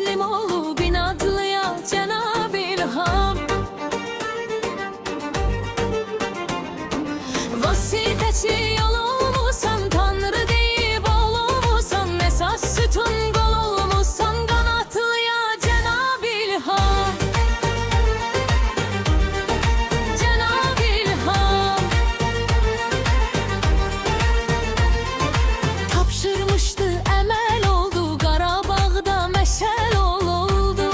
teslim ol binadlıya Cenab-ı İlham. Vasiteci yol olmusan, Tanrı deyip ol olmusan, esas sütun gol olmusan, kanatlıya Cenab-ı İlham. Cenab-ı İlham tapşırmıştı, emel oldu, Qarabağda meşel oldu.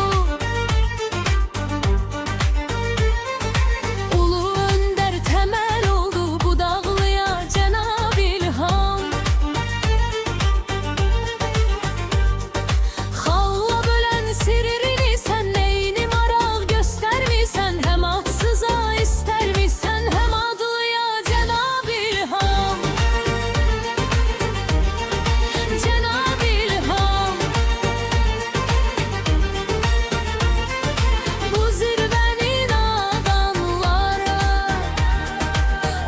Ulu önder temel oldu, bu dağlıya Cenab-ı İlham. Xalla bölen sirrini sen neyini maraq göstermişsen, hem atsıza istermişsen, hem adlıya Cenab-ı İlham. Cenab-ı İlham bu zirvenin adamları,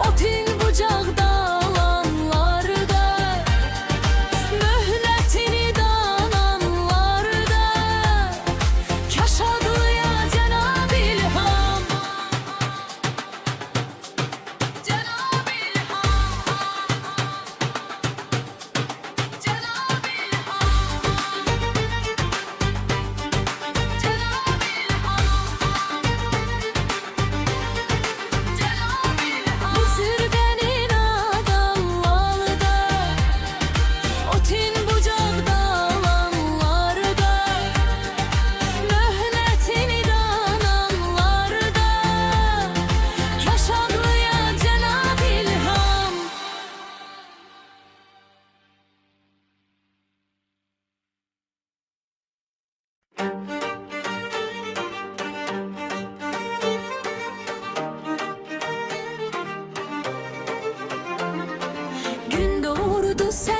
otin bucaq dağlanları da, möhnətini dananları da, kaş adlıya Cenab-ı İlham. Cenab-ı İlham. Cenab-ı bu zirvenin adamları da, otin bucaq dağlanları da, möhnətini dananları da, kaş adlıya Cenab-ı İlham. Gün doğurdu sen